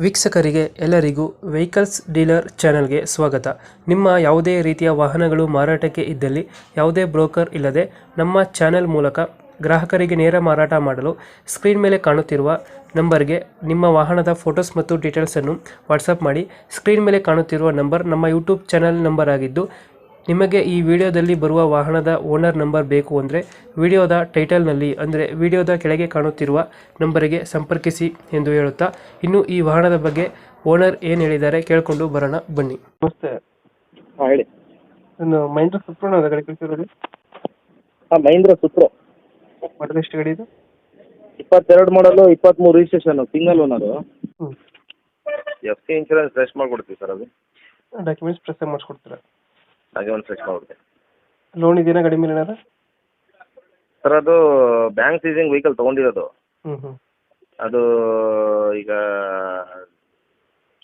ವೀಕ್ಷಕರಿಗೆ ಎಲ್ಲರಿಗೂ vehicles dealer ಚಾನೆಲ್ಗೆ ಸ್ವಾಗತ. ನಿಮ್ಮ ಯಾವುದೇ ರೀತಿಯ ವಾಹನಗಳು ಮಾರಾಟಕ್ಕೆ ಇದ್ದಲ್ಲಿ ಯಾವುದೇ ಬ್ರೋಕರ್ ಇಲ್ಲದೆ ನಮ್ಮ ಚಾನೆಲ್ ಮೂಲಕ ಗ್ರಾಹಕರಿಗೆ ನೇರ ಮಾರಾಟ ಮಾಡಲು ಸ್ಕ್ರೀನ್ ಮೇಲೆ ಕಾಣುತ್ತಿರುವ ನಂಬರ್ಗೆ ನಿಮ್ಮ ವಾಹನದ ಫೋಟೋಸ್ ಮತ್ತು ಡೀಟೇಲ್ಸನ್ನು ವಾಟ್ಸಪ್ ಮಾಡಿ. ಸ್ಕ್ರೀನ್ ಮೇಲೆ ಕಾಣುತ್ತಿರುವ ನಂಬರ್ ನಮ್ಮ ಯೂಟ್ಯೂಬ್ ಚಾನೆಲ್ ನಂಬರ್ ಆಗಿದ್ದು, ನಿಮಗೆ ಈ ವಿಡಿಯೋದಲ್ಲಿ ಬರುವ ವಾಹನದ ಓನರ್ ನಂಬರ್ ಬೇಕು ಅಂದರೆ ವಿಡಿಯೋದ ಟೈಟಲ್ನಲ್ಲಿ ಅಂದರೆ ವಿಡಿಯೋದ ಕೆಳಗೆ ಕಾಣುತ್ತಿರುವ ನಂಬರಿಗೆ ಸಂಪರ್ಕಿಸಿ ಎಂದು ಹೇಳುತ್ತಾ, ಇನ್ನು ಈ ವಾಹನದ ಬಗ್ಗೆ ಓನರ್ ಏನು ಹೇಳಿದ್ದಾರೆ ಕೇಳಿಕೊಂಡು ಬರೋಣ ಬನ್ನಿ. ನಮಸ್ತೆ. ಹಾಂ ಹೇಳಿ. ಒಂದು ಮಹೇಂದ್ರ ಸುಪ್ರೋ ಅದ ಗಾಡಿ ಕಳಿಸಿರೋದು? ಹಾಂ, ಮಹೀಂದ್ರ ಸುಪ್ರೋ. ಮಾಡಲ್ ಎಷ್ಟು ಗಾಡಿ ಇದು? 22 ಮಾಡಲು, 23 ರಿಜಿಸ್ಟ್ರೇಷನ್, ಸಿಂಗಲ್ ಓನರು. ಹ್ಞೂ. ಎಫ್ ಸಿ ಇನ್ಶೂರೆನ್ಸ್ ಫ್ರೆಶ್ ಮಾಡಿಕೊಡ್ತೀವಿ ಸರ್. ಅದು ಡಾಕ್ಯುಮೆಂಟ್ಸ್ ಪ್ರೆಸ್ ಮಾಡಿಸ್ಕೊಡ್ತೀರಾ? ಡಾಕ್ಯುಮೆಂಟ್ ಫ್ರೆಶ್ ಮಾಡಿಕೊಡ್ತೀವಿ. ಲೋನ್ ಇದೆಯಾ ಗಾಡಿ ಮೇಲೆ ಏನಾರ? ಸರ್ ಅದು ಬ್ಯಾಂಕ್ ಸೀಸಿಂಗ್ ವೆಹಿಕಲ್ ತೊಗೊಂಡಿರೋದು. ಹ್ಞೂ ಹ್ಞೂ. ಅದು ಈಗ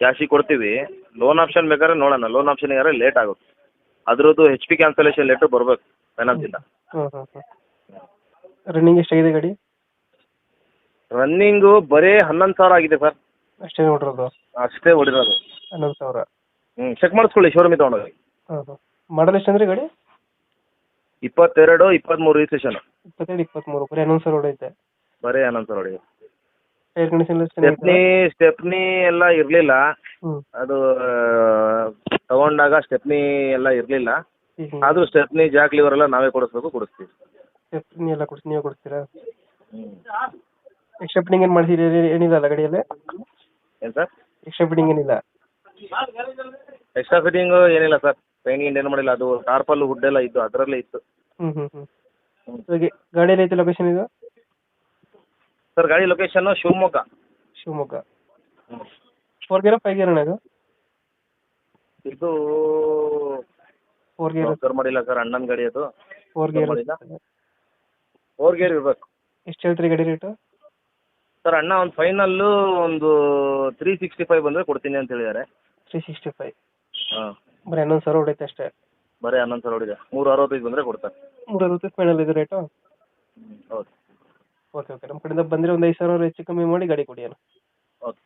ಕ್ಯಾಶಿಗೆ ಕೊಡ್ತೀವಿ. ಲೋನ್ ಆಪ್ಷನ್ ಬೇಕಾದ್ರೆ ನೋಡೋಣ. ಲೋನ್ ಆಪ್ಷನ್ ಯಾರು ಲೇಟ್ ಆಗುತ್ತೆ. ಅದ್ರದ್ದು HP ಕ್ಯಾನ್ಸಲೇಷನ್ ಲೆಟ್ರ್ ಬರಬೇಕು ಫೈನಾನ್ಸಿಂದ. ಹಾಂ ಹಾಂ ಹಾಂ. ರನ್ನಿಂಗ್ ಎಷ್ಟಾಗಿದೆ ಗಾಡಿ? ರನ್ನಿಂಗು ಬರೀ 11,000 ಆಗಿದೆ ಸರ್. ಅಷ್ಟೇ ನೋಡಿರೋದು? ಅಷ್ಟೇ ಹೊಡಿರೋದು. 11,000. ಚೆಕ್ ಮಾಡಿಸ್ಕೊಳ್ಳಿ ಶೋರೂಮಿಗೆ ತೊಗೊಂಡೋಗಿ. ಹಾಂ ಹಾಂ. ಮಾಡಲ್ ಎಷ್ಟು ಅಂದರೆ ಗಾಡಿ? 22, 23 ರಿಜಿಸ್ಟ್ರೇಷನ್. 22, 23 ಬರೀ 11,000 ಹೊಡೈತೆ. ಬರೀ 11,000 ಹೊಡಿಯೋದು. ಟೈರ್ ಕಂಡೀಷನ್ ಸ್ಟೆಪ್ನಿ ಎಲ್ಲ ಇರಲಿಲ್ಲ. ಹ್ಞೂ. ಅದು ತಗೊಂಡಾಗ ಸ್ಟೆಪ್ನಿ ಎಲ್ಲ ಇರಲಿಲ್ಲ. ಆದರೂ ಸ್ಟೆಪ್ನಿ ಜಾಕ್ ಲಿವರ್ ಎಲ್ಲ ನಾವೇ ಕೊಡಿಸ್ತೀವಿ. ಸ್ಟೆಪ್ನಿ ಎಲ್ಲ ನೀವೇ ಕೊಡ್ತೀರಾ? ಎಕ್ಸ್ಟ್ರಾ ಫಿಟ್ಟಿಂಗ್ ಏನು ಮಾಡಿಸಿರಿ? ಏನಿಲ್ಲ ಗಾಡಿಯಲ್ಲಿ? ಏನು ಸರ್? ಎಕ್ಸ್ಟ್ರಾ ಫಿಟ್ಟಿಂಗ್ ಏನಿಲ್ಲ? ಎಕ್ಸ್ಟ್ರಾ ಫಿಟ್ಟಿಂಗು ಏನಿಲ್ಲ ಸರ್. ಪೈನ್ ಗಿಂಡ್ ಏನು ಮಾಡಿಲ್ಲ. ಅದು ಟಾರ್ಪಲ್ ಹುಡ್ ಎಲ್ಲ ಇತ್ತು, ಅದರಲ್ಲೇ ಇತ್ತು. ಹ್ಞೂ ಹ್ಞೂ ಹ್ಞೂ. ಇವಾಗ ಗಾಡಿಯಲ್ಲಿ ಐತೆ ಲೊಕೇಶನ್ ಇದು? ಸರ್ ಗಾಡಿ ಲೊಕೇಶನ್ನು ಶಿವಮೊಗ್ಗ. ಶಿವಮೊಗ್ಗ. 4 ಗೇರಾ 5 ಗೇರ್ ಅಣ್ಣ ಇದು? ಇದು 4 ಗೇರ್. ಸರ್ ಮಾಡಿಲ್ಲ ಸರ್, ಅಣ್ಣನ ಗಾಡಿ ಅದು. 4 ಗೇರ್. 4 ಗೇರ್ ಇರಬೇಕು. ಎಷ್ಟು ಹೇಳ್ತೀರಿ ಗಾಡಿ ರೇಟು? ಸರ್ ಅಣ್ಣ ಒಂದು ಫೈನಲ್ಲು ಒಂದು 365 ಬಂದರೆ ಕೊಡ್ತೀನಿ ಅಂತ ಹೇಳಿದ್ದಾರೆ. 365. ಹಾಂ. ಬರೀ 11,000 ಹೊಡೈತೆ ಅಷ್ಟೇ? ಬರೀ 11,000 ಹೊಡಿದೆ. 365 ಬಂದರೆ ಕೊಡ್ತಾರೆ. 360 ಫೈನಲ್ ಇದೆ ರೇಟು? ಹೌದು. Okay okay. ನಮ್ಮ ಕಡೆಯಿಂದ ಬಂದರೆ ಒಂದು 5,000 ಹೆಚ್ಚು ಕಮ್ಮಿ ಮಾಡಿ ಗಾಡಿ ಕೊಡಿ ಅಣ್ಣ. ಓಕೆ.